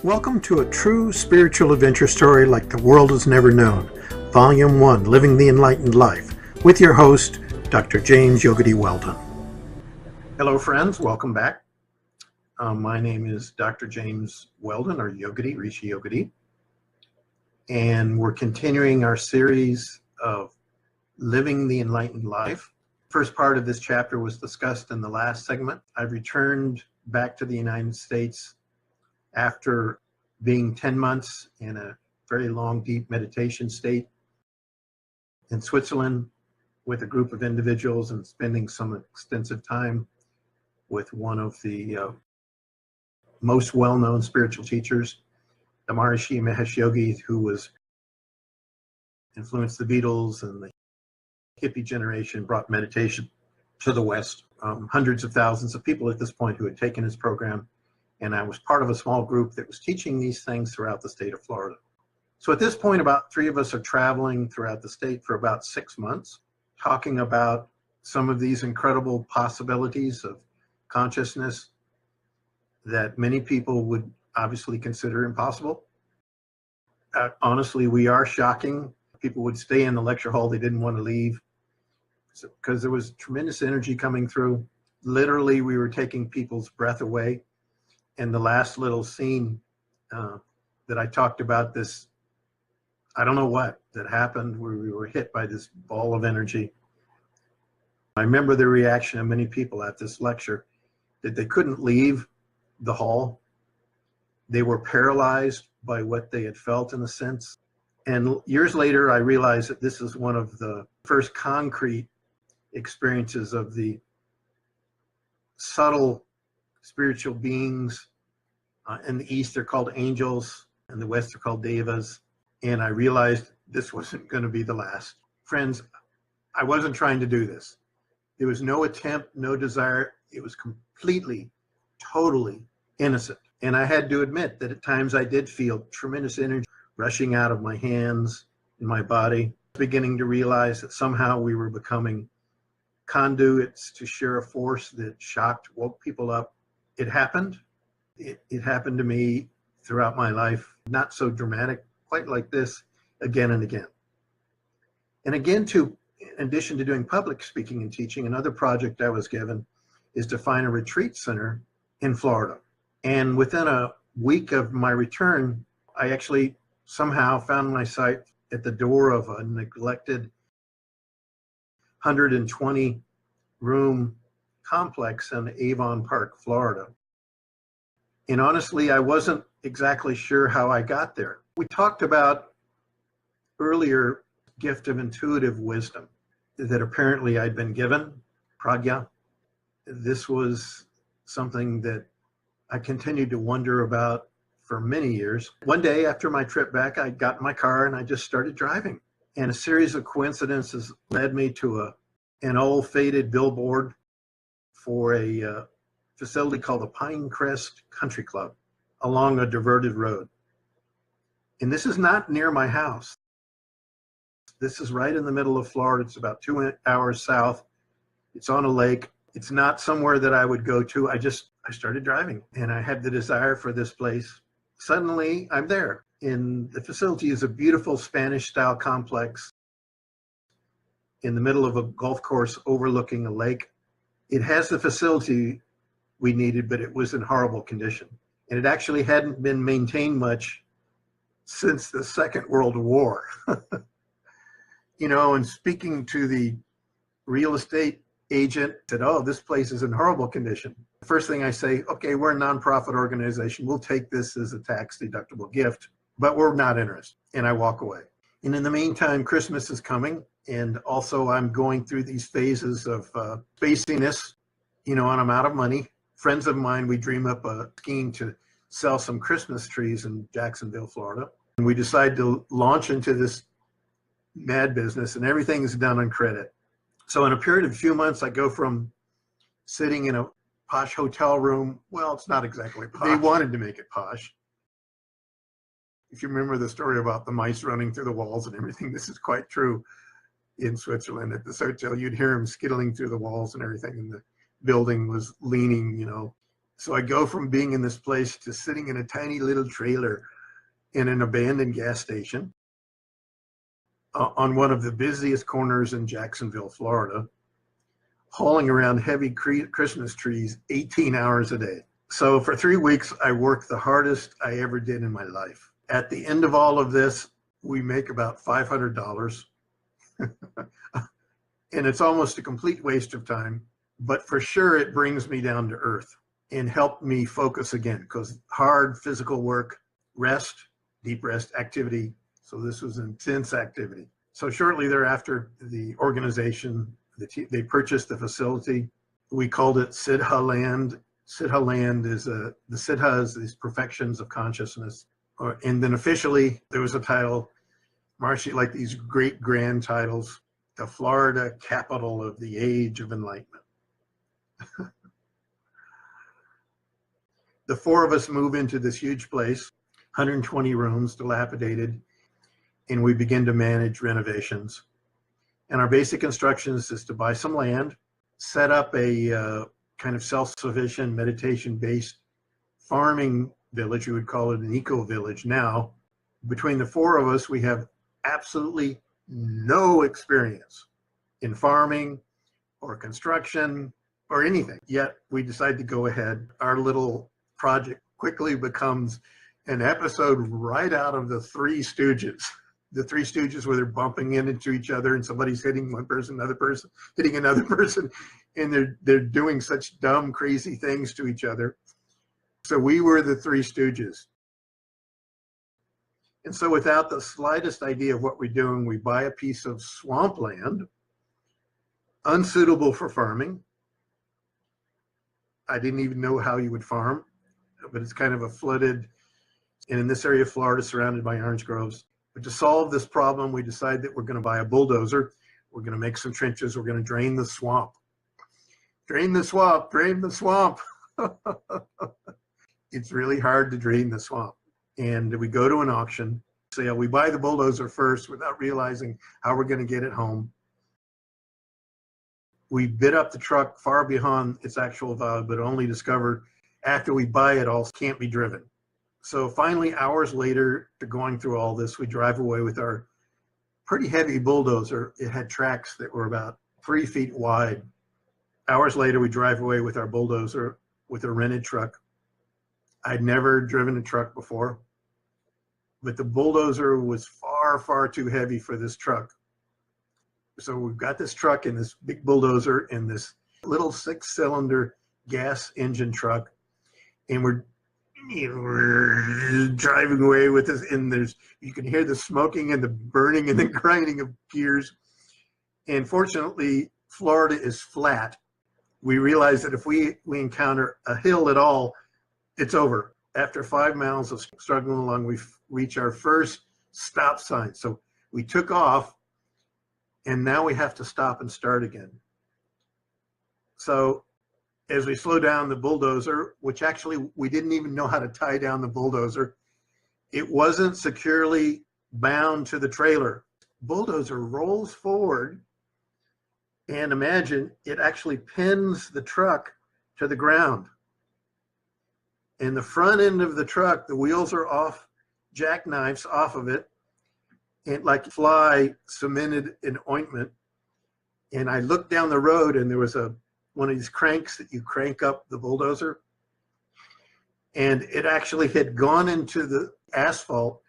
Welcome to a true spiritual adventure story like the world has never known. Volume 1, Living the Enlightened Life, with your host, Dr. James Yogadhi Weldon. Hello friends, welcome back. My name is Dr. James Weldon, or Yogadhi, Rishi Yogadhi. And we're continuing our series of Living the Enlightened Life. First part of this chapter was discussed in the last segment. I've returned back to the United States after being 10 months in a very long, deep meditation state in Switzerland with a group of individuals and spending some extensive time with one of the most well-known spiritual teachers, the Maharishi Mahesh Yogi, who influenced the Beatles and the hippie generation, brought meditation to the West. Hundreds of thousands of people at this point who had taken his program. And I was part of a small group that was teaching these things throughout the state of Florida. So at this point, about 3 of us are traveling throughout the state for about 6 months, talking about some of these incredible possibilities of consciousness that many people would obviously consider impossible. Honestly, we are shocking. People would stay in the lecture hall. They didn't want to leave because there was tremendous energy coming through. Literally, we were taking people's breath away. And the last little scene that I talked about, this, I don't know what, that happened where we were hit by this ball of energy. I remember the reaction of many people at this lecture that they couldn't leave the hall. They were paralyzed by what they had felt, in a sense. And years later, I realized that this is one of the first concrete experiences of the subtle spiritual beings. In the East, they're called angels. In the West, they're called devas. And I realized this wasn't going to be the last. Friends, I wasn't trying to do this. There was no attempt, no desire. It was completely, totally innocent. And I had to admit that at times I did feel tremendous energy rushing out of my hands and my body, beginning to realize that somehow we were becoming conduits to share a force that shocked, woke people up. It happened. It happened to me throughout my life, not so dramatic, quite like this, again and again. And again, in addition to doing public speaking and teaching, another project I was given is to find a retreat center in Florida. And within a week of my return, I actually somehow found my sight at the door of a neglected 120-room complex in Avon Park, Florida. And honestly, I wasn't exactly sure how I got there. We talked about earlier gift of intuitive wisdom that apparently I'd been given, pragya. This was something that I continued to wonder about for many years. One day after my trip back, I got in my car and I just started driving. And a series of coincidences led me to an old faded billboard for a facility called the Pinecrest Country Club along a diverted road. And this is not near my house. This is right in the middle of Florida. It's about 2 hours south. It's on a lake. It's not somewhere that I would go to. I started driving and I had the desire for this place. Suddenly I'm there. And the facility is a beautiful Spanish style complex in the middle of a golf course overlooking a lake. It has the facility we needed, but it was in horrible condition. And it actually hadn't been maintained much since the Second World War. You know, and speaking to the real estate agent, said, oh, this place is in horrible condition. The first thing I say, okay, we're a nonprofit organization. We'll take this as a tax deductible gift, but we're not interested. And I walk away. And in the meantime, Christmas is coming. And also I'm going through these phases of spaciness, you know, and I'm out of money. Friends of mine, we dream up a scheme to sell some Christmas trees in Jacksonville, Florida. And we decide to launch into this mad business, and everything is done on credit. So in a period of a few months, I go from sitting in a posh hotel room. Well, it's not exactly posh. They wanted to make it posh. If you remember the story about the mice running through the walls and everything, this is quite true in Switzerland. At this hotel, you'd hear them skittling through the walls and everything, and the building was leaning, you know, So I go from being in this place to sitting in a tiny little trailer in an abandoned gas station on one of the busiest corners in Jacksonville, Florida, hauling around heavy Christmas trees 18 hours a day. So for 3 weeks, I worked the hardest I ever did in my life. At the end of all of this, we make about $500. And it's almost a complete waste of time, but for sure it brings me down to earth and helped me focus again, because hard physical work, rest, deep rest activity. So this was intense activity. So shortly thereafter, the organization, they purchased the facility. We called it Siddha Land. Siddha Land is the Siddha is these perfections of consciousness. And then officially there was a title, Marcy, like these great grand titles, the Florida capital of the age of enlightenment. The four of us move into this huge place, 120 rooms, dilapidated, and we begin to manage renovations. And our basic instructions is to buy some land, set up a kind of self-sufficient meditation-based farming village. We would call it an eco-village now. Between the four of us, we have absolutely no experience in farming or construction or anything. Yet we decide to go ahead. Our little project quickly becomes an episode right out of the Three Stooges. The Three Stooges, where they're bumping into each other and somebody's hitting one person, another person hitting another person, and they're doing such dumb, crazy things to each other. So we were the Three Stooges. And so without the slightest idea of what we're doing, we buy a piece of swampland, unsuitable for farming. I didn't even know how you would farm, but it's kind of a flooded, and in this area of Florida, surrounded by orange groves. But to solve this problem, we decide that we're going to buy a bulldozer. We're going to make some trenches. We're going to drain the swamp. Drain the swamp, drain the swamp. It's really hard to drain the swamp. And we go to an auction. So yeah, we buy the bulldozer first without realizing how we're going to get it home. We bid up the truck far beyond its actual value, but only discover after we buy it all can't be driven. So finally, hours later, to going through all this, we drive away with our pretty heavy bulldozer. It had tracks that were about 3 feet wide. Hours later, we drive away with our bulldozer with a rented truck. I'd never driven a truck before, but the bulldozer was far, far too heavy for this truck. So we've got this truck and this big bulldozer and this little 6-cylinder gas engine truck, and we're driving away with this, and you can hear the smoking and the burning and the grinding of gears. And fortunately, Florida is flat. We realize that if we encounter a hill at all, it's over. After 5 miles of struggling along, we reach our first stop sign. So we took off, and now we have to stop and start again. So as we slow down the bulldozer, which actually we didn't even know how to tie down the bulldozer, it wasn't securely bound to the trailer. Bulldozer rolls forward, and imagine it actually pins the truck to the ground. And the front end of the truck, the wheels are off, jackknives off of it, and like fly cemented in ointment. And I looked down the road, and there was one of these cranks that you crank up the bulldozer, and it actually had gone into the asphalt,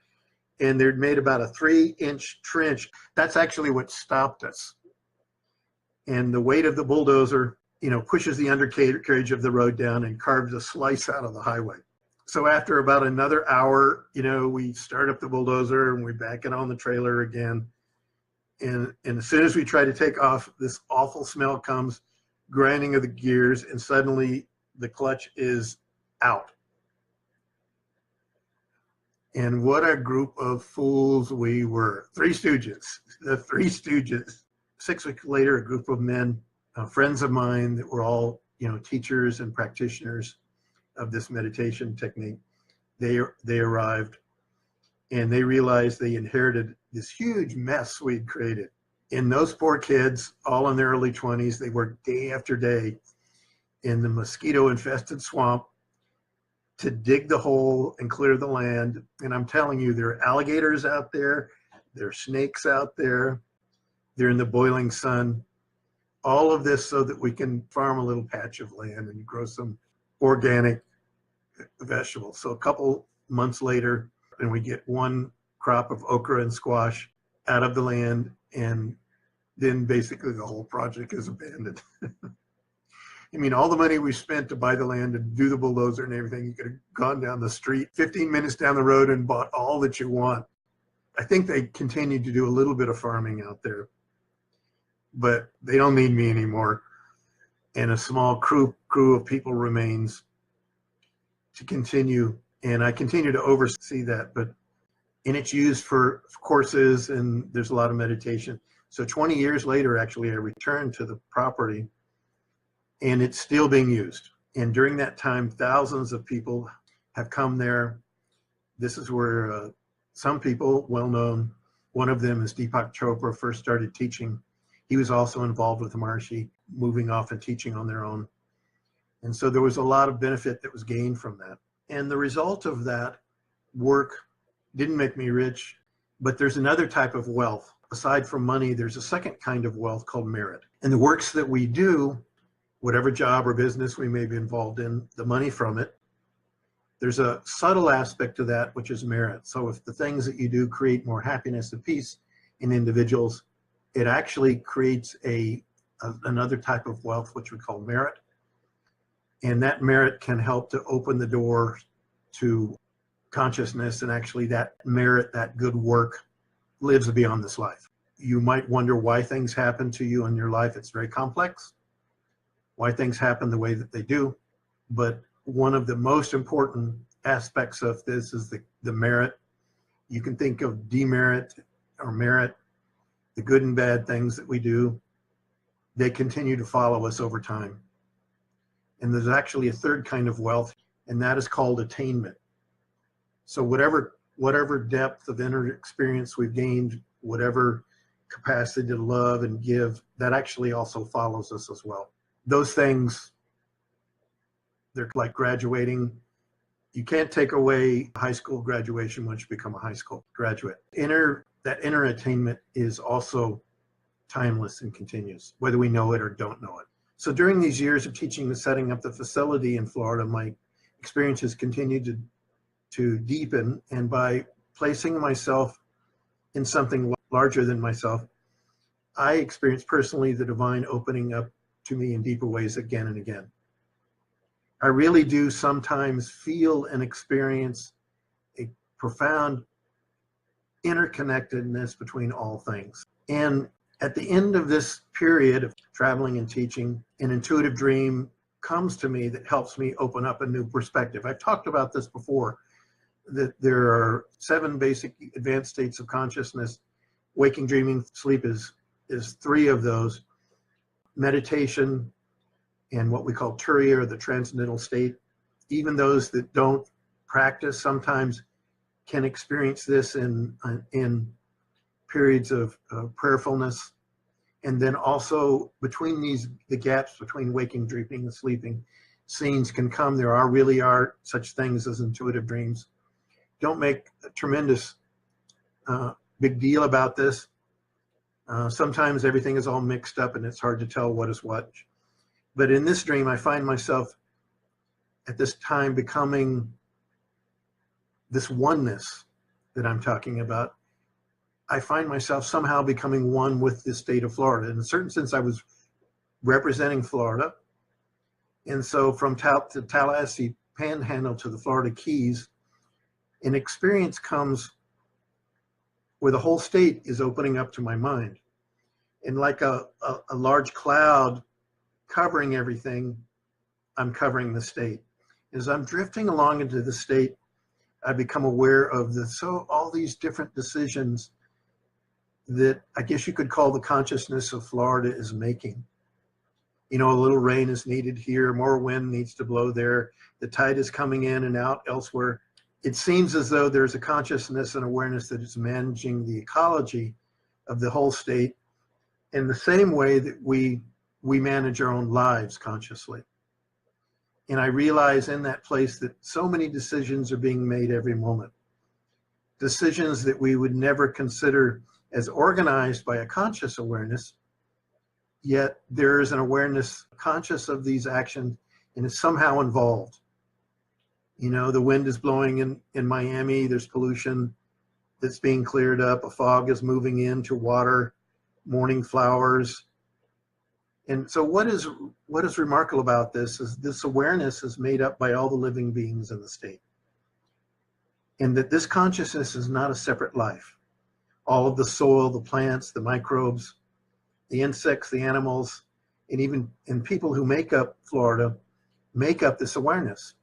and they'd made about a 3-inch trench. That's actually what stopped us. And the weight of the bulldozer, pushes the undercarriage of the road down and carves a slice out of the highway. So after about another hour, we start up the bulldozer and we back it on the trailer again. And as soon as we try to take off, this awful smell comes, grinding of the gears, and suddenly the clutch is out. And what a group of fools we were. Three Stooges, the Three Stooges. 6 weeks later, a group of men, friends of mine that were all, teachers and practitioners of this meditation technique, they arrived, and they realized they inherited this huge mess we'd created. And those poor kids, all in their early 20s, they worked day after day in the mosquito-infested swamp, to dig the hole and clear the land. And I'm telling you, there are alligators out there, there are snakes out there, they're in the boiling sun. All of this so that we can farm a little patch of land and grow some organic vegetables. So a couple months later, and we get one crop of okra and squash out of the land, and then basically the whole project is abandoned. I mean, all the money we spent to buy the land and do the bulldozer and everything, you could have gone down the street 15 minutes down the road and bought all that you want. I think they continue to do a little bit of farming out there, but they don't need me anymore. And a small crew of people remains to continue. And I continue to oversee that, and it's used for courses, and there's a lot of meditation. So 20 years later, actually, I returned to the property, and it's still being used. And during that time, thousands of people have come there. This is where some people, well known, one of them is Deepak Chopra, first started teaching. He was also involved with the Maharishi, moving off and teaching on their own. And so there was a lot of benefit that was gained from that. And the result of that work didn't make me rich, but there's another type of wealth. Aside from money, there's a second kind of wealth called merit. And the works that we do, whatever job or business we may be involved in, the money from it, there's a subtle aspect to that, which is merit. So if the things that you do create more happiness and peace in individuals, it actually creates another type of wealth, which we call merit. And that merit can help to open the door to consciousness, and actually that merit, that good work, lives beyond this life. You might wonder why things happen to you in your life. It's very complex, why things happen the way that they do. But one of the most important aspects of this is the merit. You can think of demerit or merit, the good and bad things that we do. They continue to follow us over time. And there's actually a third kind of wealth, and that is called attainment. So whatever depth of inner experience we've gained, whatever capacity to love and give, that actually also follows us as well. Those things, they're like graduating. You can't take away high school graduation once you become a high school graduate. That inner attainment is also timeless and continues, whether we know it or don't know it. So during these years of teaching and setting up the facility in Florida, my experiences continued to deepen, and by placing myself in something larger than myself, I experienced personally the divine opening up to me in deeper ways again and again. I really do sometimes feel and experience a profound interconnectedness between all things. And at the end of this period of traveling and teaching, an intuitive dream comes to me that helps me open up a new perspective. I've talked about this before, that there are 7 basic advanced states of consciousness. Waking, dreaming, sleep is 3 of those. Meditation and what we call turiya, or the transcendental state. Even those that don't practice sometimes can experience this in periods of prayerfulness. And then also between the gaps between waking, dreaming, and sleeping, scenes can come. There really are such things as intuitive dreams. Don't make a tremendous big deal about this. Sometimes everything is all mixed up and it's hard to tell what is what. But in this dream, I find myself at this time becoming this oneness that I'm talking about. I find myself somehow becoming one with the state of Florida. In a certain sense, I was representing Florida. And so from the Tallahassee Panhandle to the Florida Keys, an experience comes where the whole state is opening up to my mind. And like a large cloud covering everything, I'm covering the state. As I'm drifting along into the state, I become aware of all these different decisions that I guess you could call the consciousness of Florida is making. You know, a little rain is needed here, more wind needs to blow there, the tide is coming in and out elsewhere. It seems as though there's a consciousness and awareness that is managing the ecology of the whole state in the same way that we manage our own lives consciously. And I realize in that place that so many decisions are being made every moment. Decisions that we would never consider as organized by a conscious awareness, yet there is an awareness conscious of these actions and is somehow involved. You know, the wind is blowing in Miami, there's pollution that's being cleared up, a fog is moving into water, morning flowers. And so what is remarkable about this is this awareness is made up by all the living beings in the state. And that this consciousness is not a separate life. All of the soil, the plants, the microbes, the insects, the animals, and people who make up Florida make up this awareness.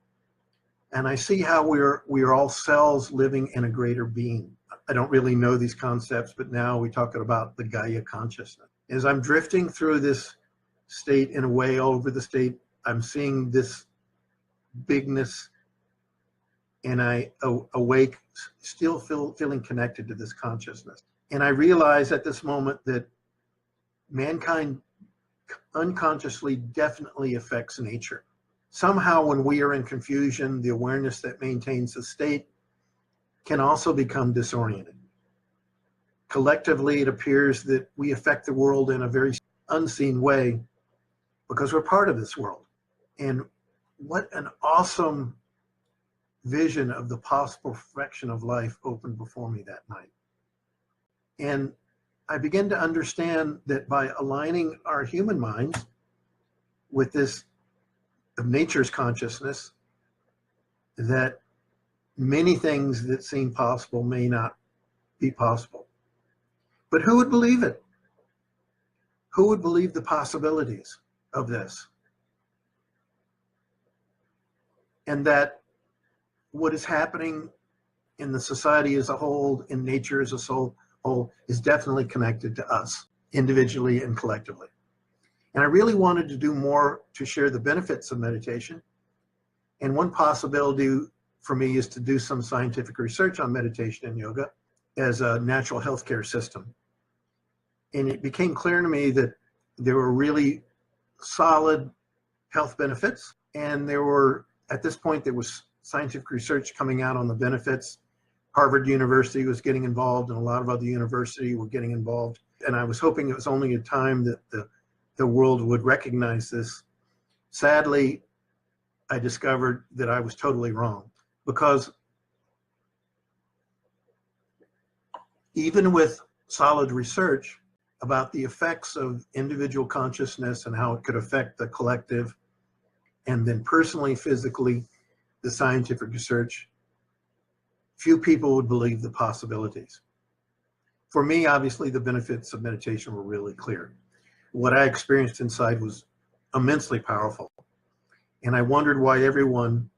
And I see how we are all cells living in a greater being. I don't really know these concepts, but now we talk about the Gaia consciousness. As I'm drifting through this state in a way all over the state, I'm seeing this bigness, and I awake, still feeling connected to this consciousness. And I realize at this moment that mankind unconsciously definitely affects nature. Somehow when we are in confusion, the awareness that maintains the state can also become disoriented. Collectively, it appears that we affect the world in a very unseen way because we're part of this world. And what an awesome vision of the possible perfection of life opened before me that night. And I began to understand that by aligning our human minds with this of nature's consciousness, that many things that seem possible may not be possible. But who would believe it? Who would believe the possibilities of this? And that what is happening in the society as a whole, in nature as a whole, is definitely connected to us, individually and collectively. And I really wanted to do more to share the benefits of meditation. And one possibility for me is to do some scientific research on meditation and yoga as a natural healthcare system. And it became clear to me that there were really solid health benefits. And there were, at this point, there was scientific research coming out on the benefits. Harvard University was getting involved, and a lot of other universities were getting involved. And I was hoping it was only a time that the world would recognize this. Sadly, I discovered that I was totally wrong, because even with solid research about the effects of individual consciousness and how it could affect the collective, and then personally, physically, the scientific research, few people would believe the possibilities. For me, obviously, the benefits of meditation were really clear. What I experienced inside was immensely powerful. And I wondered why everyone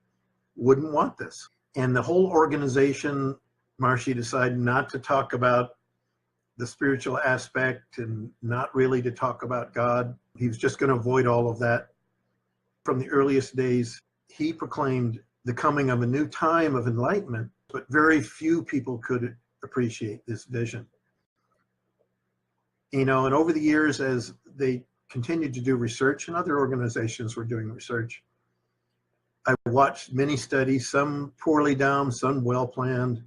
wouldn't want this. And the whole organization, Maharshi decided not to talk about the spiritual aspect and not really to talk about God. He was just going to avoid all of that. From the earliest days, he proclaimed the coming of a new time of enlightenment, but very few people could appreciate this vision. You know, and over the years, as they continued to do research, and other organizations were doing research, I watched many studies, some poorly done, some well-planned,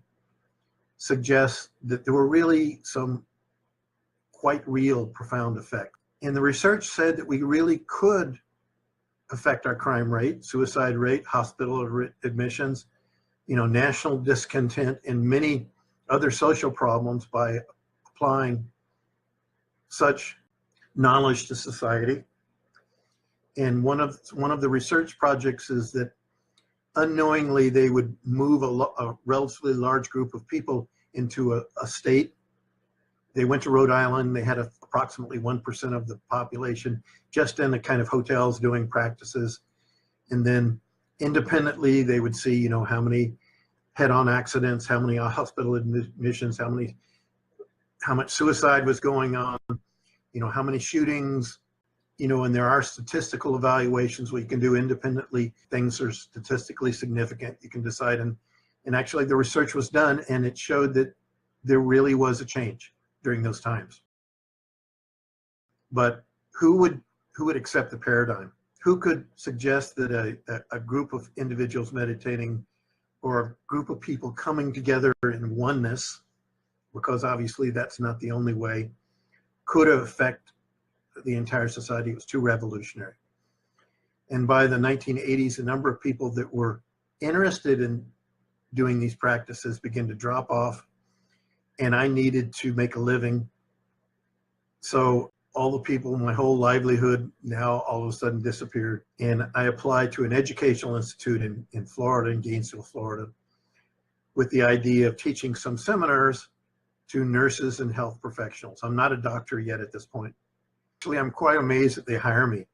suggest that there were really some quite real profound effects. And the research said that we really could affect our crime rate, suicide rate, hospital admissions, you know, national discontent, and many other social problems by applying such knowledge to society. And one of the research projects is that unknowingly they would move a relatively large group of people into a state. They went to Rhode Island. They had approximately 1% of the population just in the kind of hotels doing practices. And then independently, they would see, you know, how many head-on accidents, how many hospital admissions, how much suicide was going on, you know, how many shootings, you know, and there are statistical evaluations where you can do independently. Things are statistically significant. You can decide, and actually the research was done, and it showed that there really was a change during those times. But who would accept the paradigm? Who could suggest that a group of individuals meditating, or a group of people coming together in oneness, because obviously that's not the only way, could affect the entire society? It was too revolutionary. And by the 1980s, a number of people that were interested in doing these practices began to drop off, and I needed to make a living. So all the people, my whole livelihood now all of a sudden disappeared. And I applied to an educational institute in Florida, in Gainesville, Florida, with the idea of teaching some seminars to nurses and health professionals. I'm not a doctor yet at this point. Actually, I'm quite amazed that they hire me,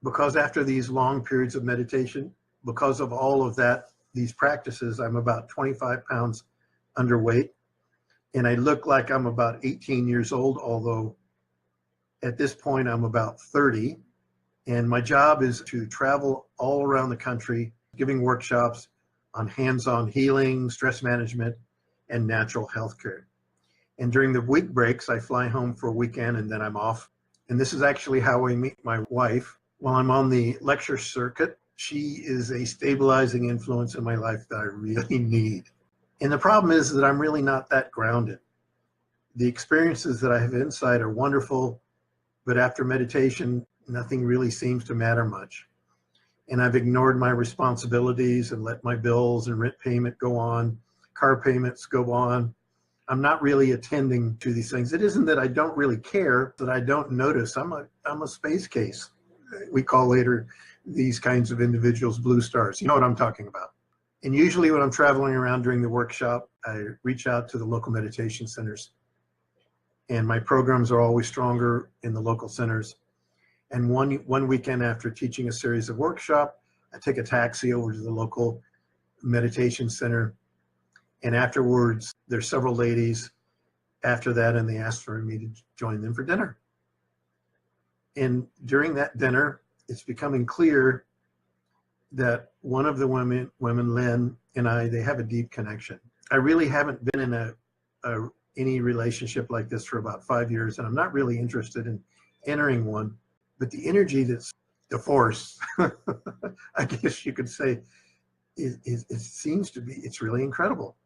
because after these long periods of meditation, because of all of that, these practices, I'm about 25 pounds underweight, and I look like I'm about 18 years old, although at this point I'm about 30. And my job is to travel all around the country, giving workshops on hands-on healing, stress management, and natural health care. And during the week breaks, I fly home for a weekend and then I'm off. And this is actually how I meet my wife. While I'm on the lecture circuit, she is a stabilizing influence in my life that I really need. And the problem is that I'm really not that grounded. The experiences that I have inside are wonderful, but after meditation, nothing really seems to matter much. And I've ignored my responsibilities and let my bills and rent payment go on, car payments go on. I'm not really attending to these things. It isn't that I don't really care, that I don't notice. I'm a space case. We call later these kinds of individuals blue stars. You know what I'm talking about. And usually when I'm traveling around during the workshop, I reach out to the local meditation centers. And my programs are always stronger in the local centers. And one weekend after teaching a series of workshops, I take a taxi over to the local meditation center. And afterwards, there's several ladies after that, and they asked for me to join them for dinner. And during that dinner, it's becoming clear that one of the women, Lynn, and I, they have a deep connection. I really haven't been in any relationship like this for about 5 years, and I'm not really interested in entering one. But the energy that's the force, I guess you could say, it seems to be, it's really incredible.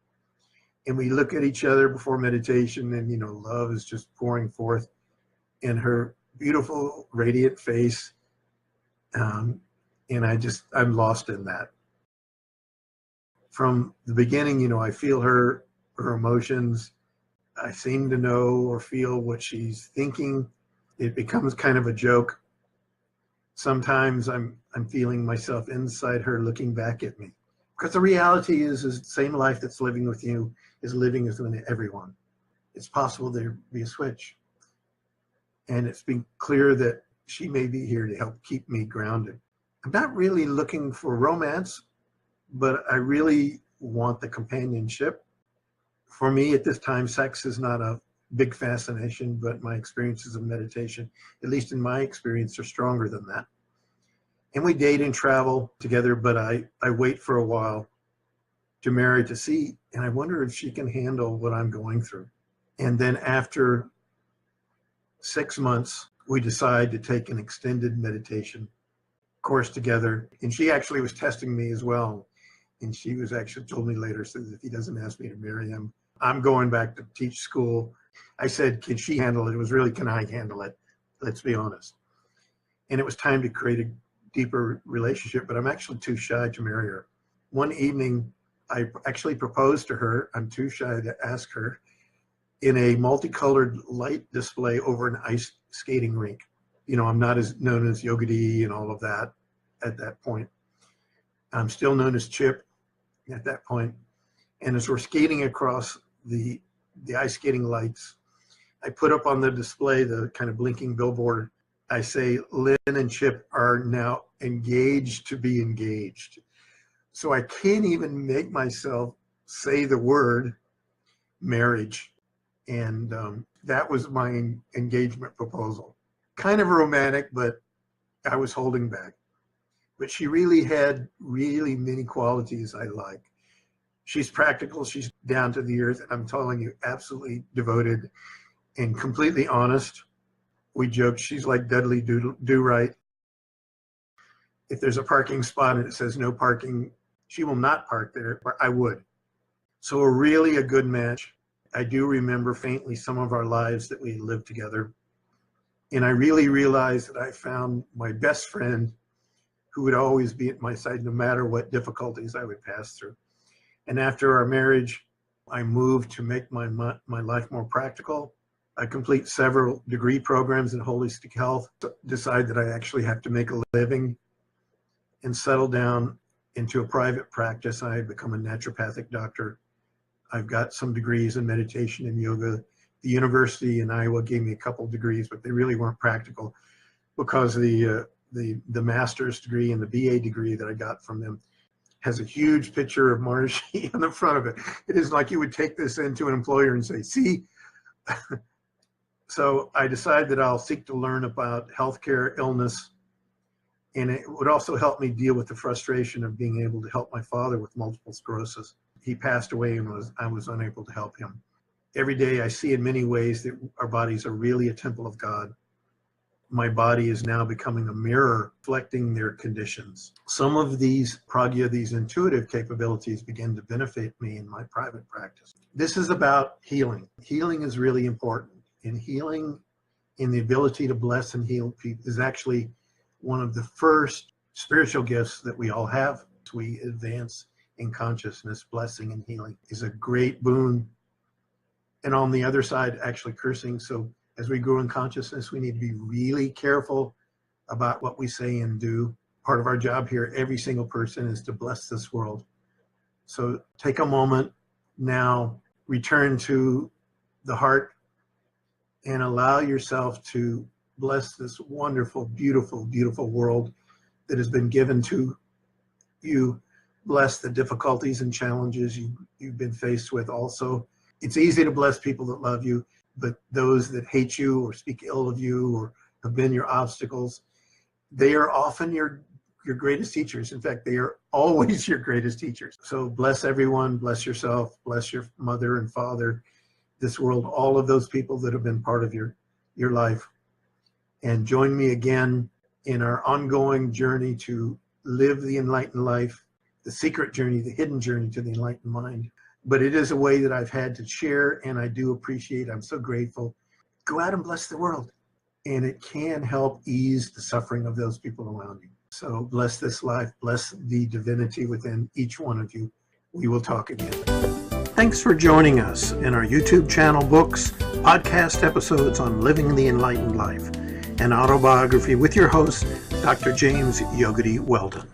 And we look at each other before meditation, and, you know, love is just pouring forth in her beautiful, radiant face. And I'm lost in that. From the beginning, you know, I feel her emotions. I seem to know or feel what she's thinking. It becomes kind of a joke. Sometimes I'm feeling myself inside her looking back at me. Because the reality is the same life that's living with you is living with everyone. It's possible there be a switch. And it's been clear that she may be here to help keep me grounded. I'm not really looking for romance, but I really want the companionship. For me at this time, sex is not a big fascination, but my experiences of meditation, at least in my experience, are stronger than that. And we date and travel together, but I wait for a while to marry to see, and I wonder if she can handle what I'm going through. And then after 6 months, we decide to take an extended meditation course together. And she actually was testing me as well. And she was actually told me later, said if he doesn't ask me to marry him, I'm going back to teach school. I said, can she handle it? It was really, can I handle it? Let's be honest. And it was time to create a deeper relationship, but I'm actually too shy to marry her. One evening, I actually proposed to her. I'm too shy to ask her, in a multicolored light display over an ice skating rink. You know, I'm not as known as Yogadhi and all of that at that point. I'm still known as Chip at that point. And as we're skating across the ice skating lights, I put up on the display the kind of blinking billboard. I say, Lynn and Chip are now engaged to be engaged. So I can't even make myself say the word marriage. And that was my engagement proposal. Kind of romantic, but I was holding back. But she really had really many qualities I like. She's practical, she's down to the earth, and I'm telling you, absolutely devoted and completely honest. We joked she's like Dudley Do Right. if there's a parking spot and it says no parking, she will not park there, or I would. So really a good match. I do remember faintly some of our lives that we lived together. And I really realized that I found my best friend who would always be at my side no matter what difficulties I would pass through. And after our marriage, I moved to make my life more practical. I complete several degree programs in holistic health, decide that I actually have to make a living, and settle down into a private practice. I had become a naturopathic doctor. I've got some degrees in meditation and yoga. The university in Iowa gave me a couple of degrees, but they really weren't practical because the master's degree and the BA degree that I got from them has a huge picture of Maharishi on the front of it. It is like you would take this into an employer and say, see? So I decided that I'll seek to learn about healthcare, illness, and it would also help me deal with the frustration of being able to help my father with multiple sclerosis. He passed away and I was unable to help him. Every day I see in many ways that our bodies are really a temple of God. My body is now becoming a mirror reflecting their conditions. Some of these pragya, these intuitive capabilities, begin to benefit me in my private practice. This is about healing. Healing is really important. And healing in the ability to bless and heal people is actually one of the first spiritual gifts that we all have. As we advance in consciousness, blessing and healing is a great boon. And on the other side, actually cursing. So as we grow in consciousness, we need to be really careful about what we say and do. Part of our job here, every single person, is to bless this world. So take a moment now, return to the heart, and allow yourself to bless this wonderful, beautiful, beautiful world that has been given to you. Bless the difficulties and challenges you've been faced with also. It's easy to bless people that love you, but those that hate you or speak ill of you or have been your obstacles, they are often your greatest teachers. In fact, they are always your greatest teachers. So bless everyone, bless yourself, bless your mother and father, this world, all of those people that have been part of your life. And join me again in our ongoing journey to live the enlightened life, the secret journey, the hidden journey to the enlightened mind. But it is a way that I've had to share, and I do appreciate, I'm so grateful. Go out and bless the world. And it can help ease the suffering of those people around you. So bless this life, bless the divinity within each one of you. We will talk again. Thanks for joining us in our YouTube channel, books, podcast episodes on living the enlightened life, and autobiography with your host, Dr. James Yogadhi Weldon.